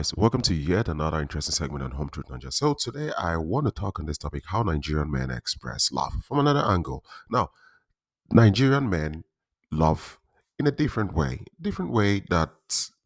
guys, welcome to yet another interesting segment on Home Truth Nigeria. So today I want to talk on this topic: how Nigerian men express love from another angle. Now, Nigerian men love in a different way that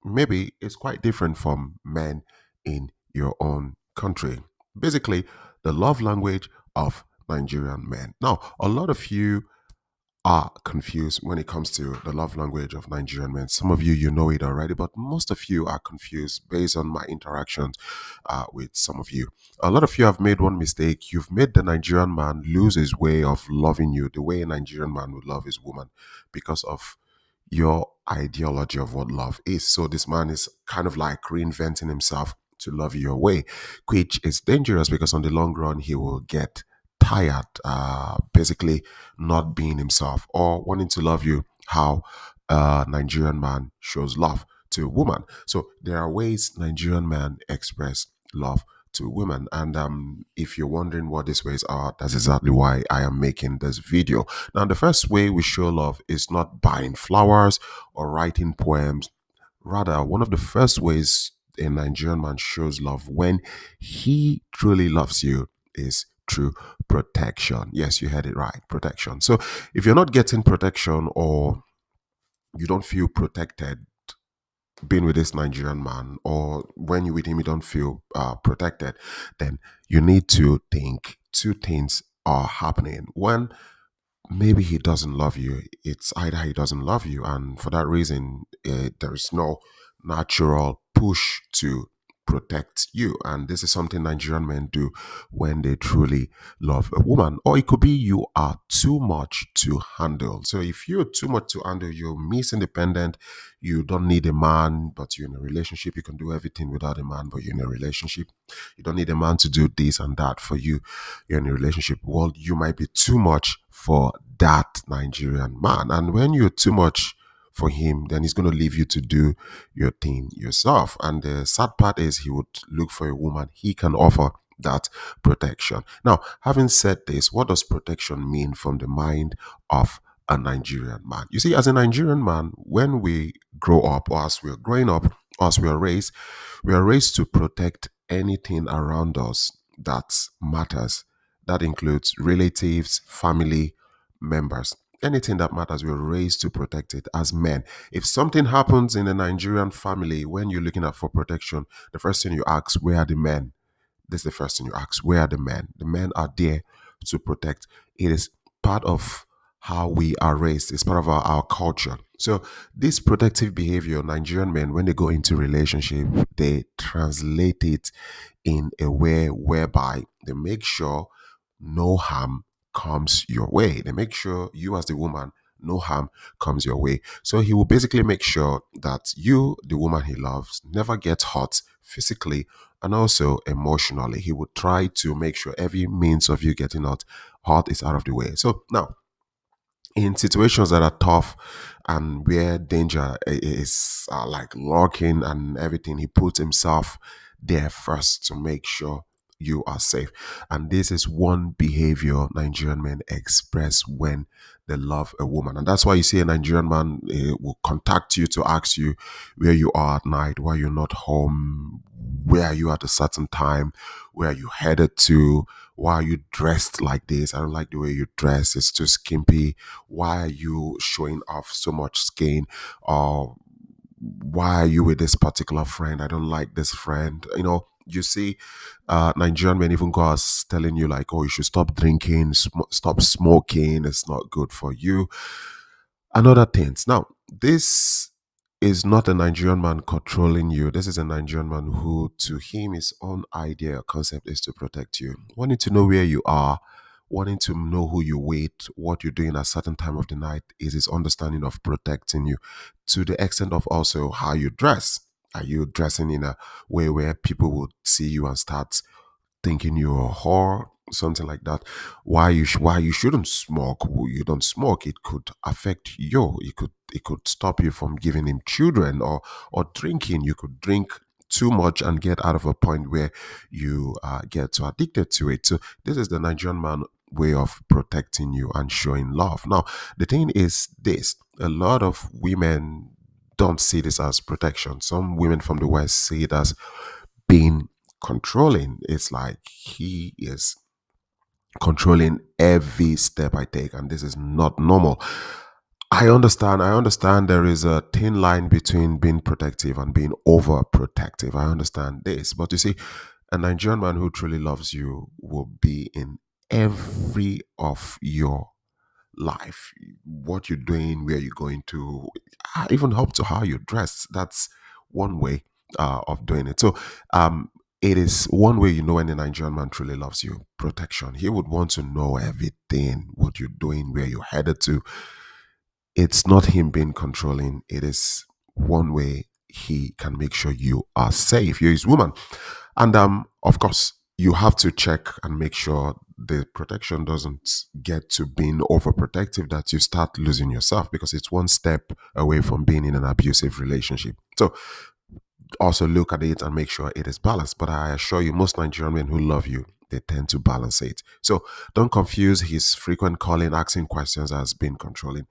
maybe is quite different from men in your own country. Basically, the love language of Nigerian men. Now, a lot of you are confused when it comes to the love language of Nigerian men. Some of you, you know it already, but most of you are confused based on my interactions with some of you. A lot of you have made one mistake. You've made the Nigerian man lose his way of loving you, the way a Nigerian man would love his woman, because of your ideology of what love is. So this man is kind of like reinventing himself to love you your way, which is dangerous because on the long run he will get tired, basically not being himself or wanting to love you how a Nigerian man shows love to a woman. So there are ways Nigerian men express love to women. And if you're wondering what these ways are, that's exactly why I am making this video. Now, the first way we show love is not buying flowers or writing poems. Rather, one of the first ways a Nigerian man shows love when he truly loves you is through protection. Yes, you heard it right, protection. So if you're not getting protection or you don't feel protected being with this Nigerian man, or when you're with him, you don't feel protected, then you need to think two things are happening. One, maybe he doesn't love you. It's either he doesn't love you, and for that reason, there is no natural push to protect you. And this is something Nigerian men do when they truly love a woman. Or it could be you are too much to handle. So if you're too much to handle, you're Miss Independent, you don't need a man, but you're in a relationship, you can do everything without a man, but you're in a relationship. You don't need a man to do this and that for you. You're in a relationship. Well, you might be too much for that Nigerian man. And when you're too much for him, then he's going to leave you to do your thing yourself. And the sad part is he would look for a woman he can offer that protection. Now, having said this, what does protection mean from the mind of a Nigerian man? You see, as a Nigerian man, when we grow up, or as we're growing up, or as we are raised to protect anything around us that matters. That includes relatives, family, members. Anything that matters, we're raised to protect it as men. If something happens in a Nigerian family, when you're looking at for protection, the first thing you ask, where are the men? This is the first thing you ask. Where are the men? The men are there to protect. It is part of how we are raised. It's part of our culture. So this protective behavior, Nigerian men, when they go into relationship, they translate it in a way whereby they make sure no harm comes your way. They make sure you as the woman, no harm comes your way. So he will basically make sure that you, the woman he loves, never gets hurt physically and also emotionally. He would try to make sure every means of you getting hurt is out of the way. So now, in situations that are tough and where danger is like lurking and everything, he puts himself there first to make sure you are safe. And this is one behavior Nigerian men express when they love a woman. And that's why you see a Nigerian man will contact you to ask you where you are at night, why you're not home, where are you at a certain time, where are you headed to, why are you dressed like this? I don't like the way you dress, it's too skimpy. Why are you showing off so much skin? Or why are you with this particular friend? I don't like this friend. You know, you see Nigerian men even go as telling you like, oh, you should stop drinking, stop smoking, it's not good for you, and other things. Now, this is not a Nigerian man controlling you. This is a Nigerian man who, to him, his own idea or concept is to protect you. Wanting to know where you are, wanting to know who you with, what you're doing at a certain time of the night is his understanding of protecting you, to the extent of also how you dress. Are you dressing in a way where people would see you and start thinking you're a whore, something like that? Why you shouldn't smoke? You don't smoke. It could affect you. It could stop you from giving him children, or drinking. You could drink too much and get out of a point where you get too addicted to it. So this is the Nigerian man way of protecting you and showing love. Now the thing is this: a lot of women don't see this as protection. Some women from the West see it as being controlling. It's like he is controlling every step I take, and this is not normal. I understand there is a thin line between being protective and being overprotective. I understand this. But you see, a Nigerian man who truly loves you will be in every of your life, what you're doing, where you're going to, even up to how you dress. That's one way of doing it. So, it is one way you know when a Nigerian man truly loves you. Protection. He would want to know everything, what you're doing, where you're headed to. It's not him being controlling. It is one way he can make sure you are safe. You're his woman. And of course, you have to check and make sure the protection doesn't get to being overprotective that you start losing yourself, because it's one step away from being in an abusive relationship. So also look at it and make sure it is balanced. But I assure you, most Nigerian men who love you, they tend to balance it. So don't confuse his frequent calling, asking questions as being controlling.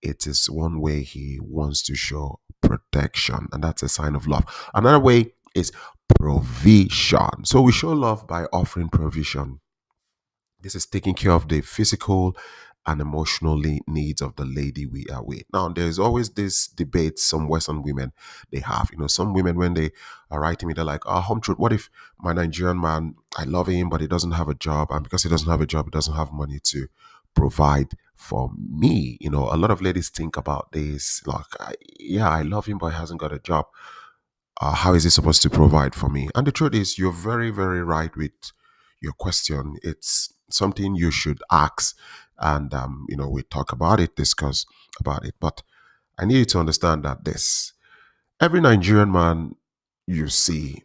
It is one way he wants to show protection, and that's a sign of love. Another way is provision. So we show love by offering provision. This is taking care of the physical and emotionally needs of the lady we are with. Now, there's always this debate some Western women they have. Some women when they are writing me, they're like, "Oh, home truth. What if my Nigerian man, I love him, but he doesn't have a job, and because he doesn't have a job, he doesn't have money to provide for me." A lot of ladies think about this like, "Yeah, I love him, but he hasn't got a job. How is he supposed to provide for me?" And the truth is, you're very, very right with your question. It's something you should ask, and we talk about it, discuss about it. But I need you to understand that this every Nigerian man you see,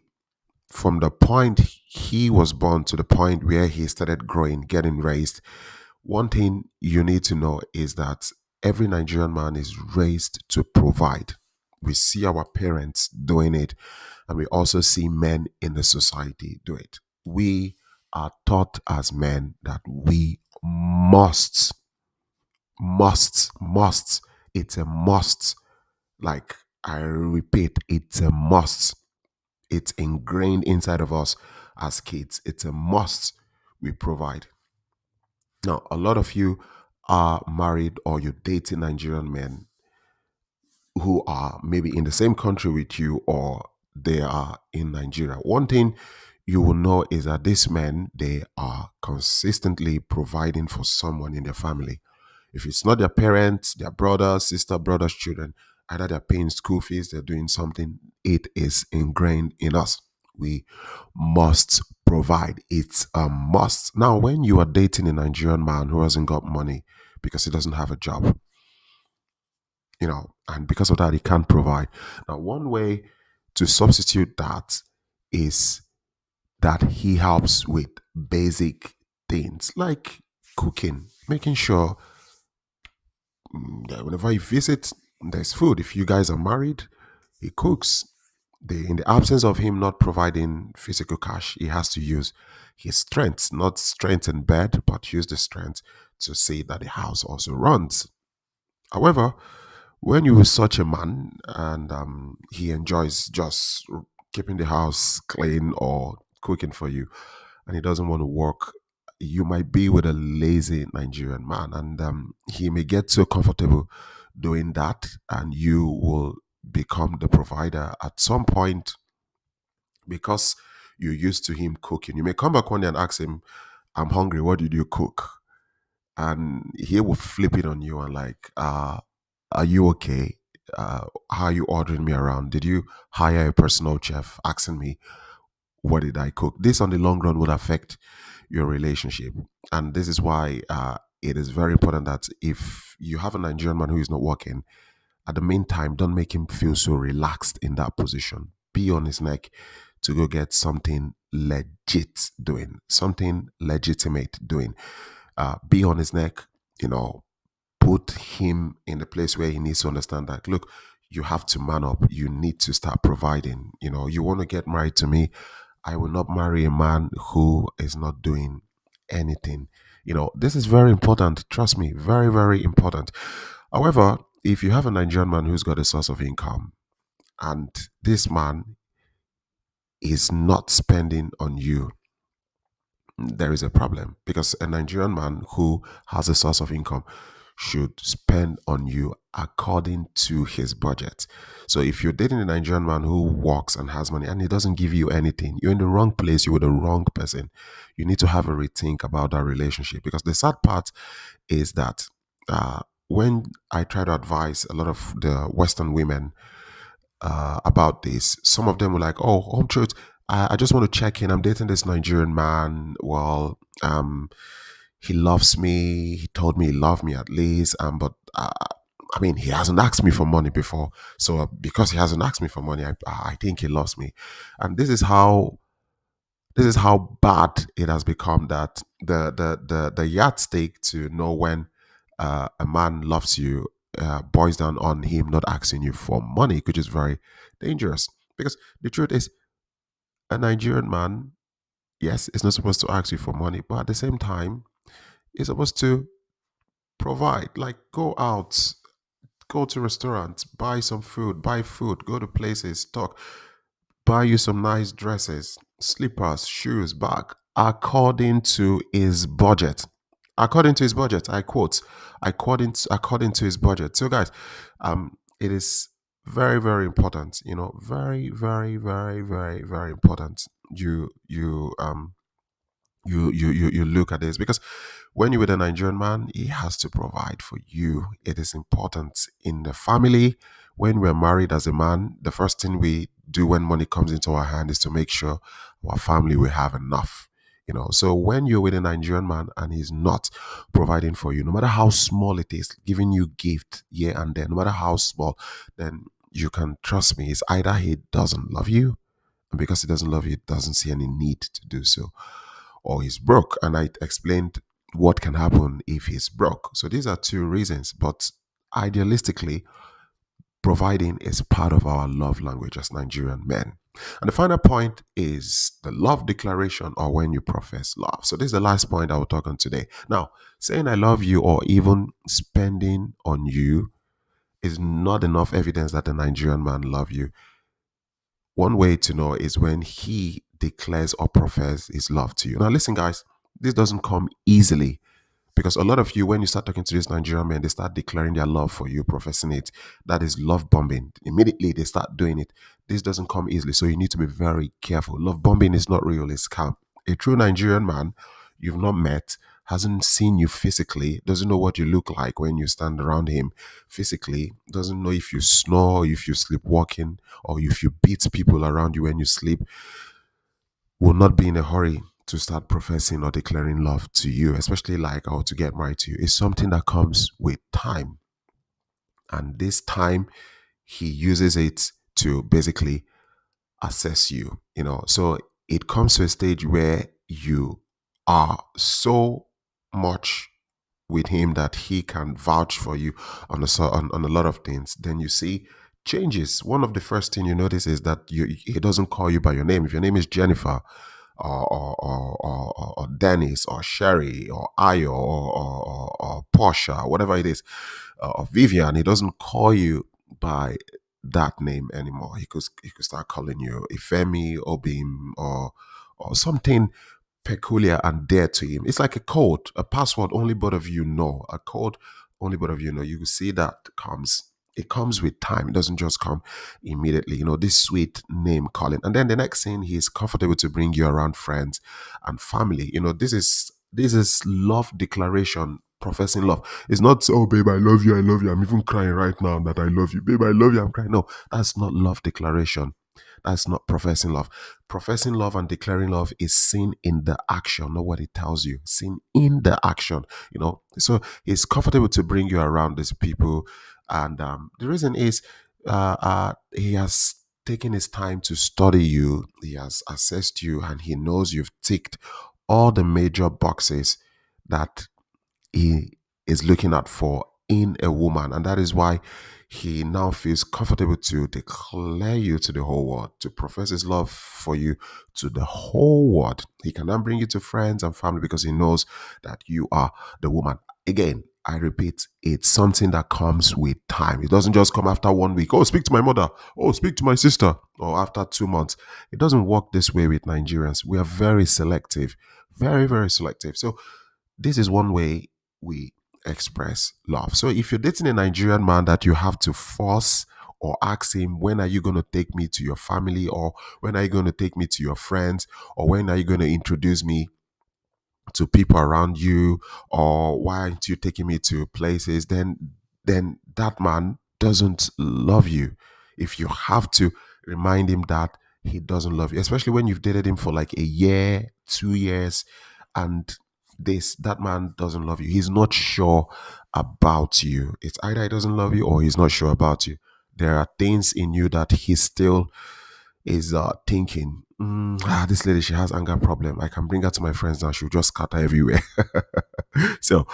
from the point he was born to the point where he started growing, getting raised, one thing you need to know is that every Nigerian man is raised to provide. We see our parents doing it, and we also see men in the society do it. We are taught as men that we must. It's a must. Like, I repeat, it's a must. It's ingrained inside of us as kids. It's a must we provide. Now, a lot of you are married or you're dating Nigerian men who are maybe in the same country with you, or they are in Nigeria. One thing you will know is that these men, they are consistently providing for someone in their family. If it's not their parents, their brothers, sister, brothers, children, either they're paying school fees, they're doing something, it is ingrained in us. We must provide. It's a must. Now, when you are dating a Nigerian man who hasn't got money because he doesn't have a job, and because of that, he can't provide. Now, one way to substitute that is that he helps with basic things like cooking, making sure that whenever you visit, there's food. If you guys are married, he cooks. In the absence of him not providing physical cash, he has to use his strength, not strength in bed, but use the strength to see that the house also runs. However, when you're such a man and he enjoys just keeping the house clean or cooking for you, and he doesn't want to work, you might be with a lazy Nigerian man, and he may get so comfortable doing that, and you will become the provider at some point because you're used to him cooking. You may come back one day and ask him, "I'm hungry. What did you cook?" And he will flip it on you and like, "Are you okay? How are you ordering me around? Did you hire a personal chef?" Asking me, "What did I cook?" This on the long run will affect your relationship. And this is why it is very important that if you have a Nigerian man who is not working, at the meantime, don't make him feel so relaxed in that position. Be on his neck to go get something legit doing, something legitimate doing. Be on his neck, you know, put him in the place where he needs to understand that, look, you have to man up. You need to start providing. You want to get married to me. I will not marry a man who is not doing anything. This is very important. Trust me, very, very important. However, if you have a Nigerian man who's got a source of income, and this man is not spending on you, there is a problem, because a Nigerian man who has a source of income should spend on you according to his budget. So if you're dating a Nigerian man who works and has money and he doesn't give you anything, you're in the wrong place, you're with the wrong person. You need to have a rethink about that relationship, because the sad part is that when I try to advise a lot of the Western women about this. Some of them were like, "Oh, home truth. I just want to check in. I'm dating this Nigerian man. Well, he loves me. He told me he loved me at least. But I mean, he hasn't asked me for money before. So because he hasn't asked me for money, I think he loves me. And this is how bad it has become, that the yardstick to know when a man loves you boils down on him not asking you for money, which is very dangerous. Because the truth is, a Nigerian man, yes, is not supposed to ask you for money, but at the same time, he's supposed to provide. Like, go out, go to restaurants, buy some food, buy food, go to places, talk, buy you some nice dresses, slippers, shoes, bag, according to his budget. According to his budget, I quote, according to his budget. So, guys, it is very, very important. Very, very, very, very, very important. You look at this, because when you're with a Nigerian man, he has to provide for you. It is important in the family. When we're married as a man, the first thing we do when money comes into our hand is to make sure our family will have enough. So when you're with a Nigerian man and he's not providing for you, no matter how small it is, giving you gift here and there, no matter how small, then you can trust me. It's either he doesn't love you, and because he doesn't love you, he doesn't see any need to do so, or he's broke. And I explained what can happen if he's broke. So these are two reasons. But idealistically, providing is part of our love language as Nigerian men. And the final point is the love declaration, or when you profess love. So this is the last point I will talk on today. Now, saying I love you or even spending on you is not enough evidence that the Nigerian man love you. One way to know is when he declares or professes his love to you. Now, listen, guys, this doesn't come easily, because a lot of you, when you start talking to these Nigerian men, they start declaring their love for you, professing it. That is love bombing. Immediately, they start doing it. This doesn't come easily, so you need to be very careful. Love bombing is not real, it's scam. A true Nigerian man you've not met, hasn't seen you physically, doesn't know what you look like when you stand around him physically, doesn't know if you snore, if you sleep walking, or if you beat people around you when you sleep, will not be in a hurry to start professing or declaring love to you, especially like, or to get married to you. It's something that comes with time. And this time, he uses it to basically assess you, So it comes to a stage where you are so much with him that he can vouch for you on a lot of things. Then you see changes. One of the first thing you notice is that he doesn't call you by your name. If your name is Jennifer, or Dennis, or Sherry, or Ayo, or Portia, whatever it is, or Vivian, he doesn't call you by that name anymore. He could start calling you Ifemi, Obim, or something peculiar and dear to him. It's like a code, a password only both of you know, a code only both of you know. You will see that it comes with time. It doesn't just come immediately. This sweet name calling, and then the next thing, he's comfortable to bring you around friends and family. This is love declaration. Professing love. It's not, oh babe, I love you, I love you. I'm even crying right now that I love you. Babe, I love you, I'm crying. No, that's not love declaration. That's not professing love. Professing love and declaring love is seen in the action, not what it tells you. Seen in the action, So he's comfortable to bring you around these people, and the reason is, he has taken his time to study you. He has assessed you, and he knows you've ticked all the major boxes that he is looking out for in a woman. And that is why he now feels comfortable to declare you to the whole world, to profess his love for you to the whole world. He can now bring you to friends and family because he knows that you are the woman. Again, I repeat, it's something that comes with time. It doesn't just come after 1 week. Oh, speak to my mother. Oh, speak to my sister. Or after 2 months. It doesn't work this way with Nigerians. We are very selective. Very, very selective. So this is one way we express love. So if you're dating a Nigerian man that you have to force or ask him, when are you going to take me to your family? Or when are you going to take me to your friends? Or when are you going to introduce me to people around you, or why aren't you taking me to places, then that man doesn't love you. If you have to remind him that he doesn't love you, especially when you've dated him for like a year, 2 years, and this that man doesn't love you, he's not sure about you. It's either he doesn't love you or he's not sure about you. There are things in you that he still is thinking, this lady, she has anger problem. I can bring her to my friends now. She'll just scatter everywhere. So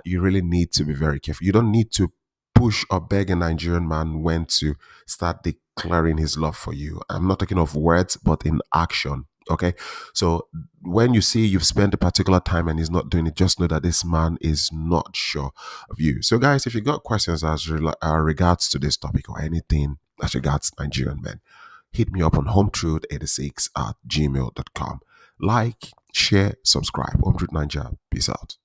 you really need to be very careful. You don't need to push or beg a Nigerian man when to start declaring his love for you. I'm not talking of words, but in action. Okay. So when you see you've spent a particular time and he's not doing it, just know that this man is not sure of you. So, guys, if you got questions as regards to this topic or anything as regards Nigerian men, hit me up on hometruth86 at gmail.com. Like, share, subscribe. Home Truth Nigeria. Peace out.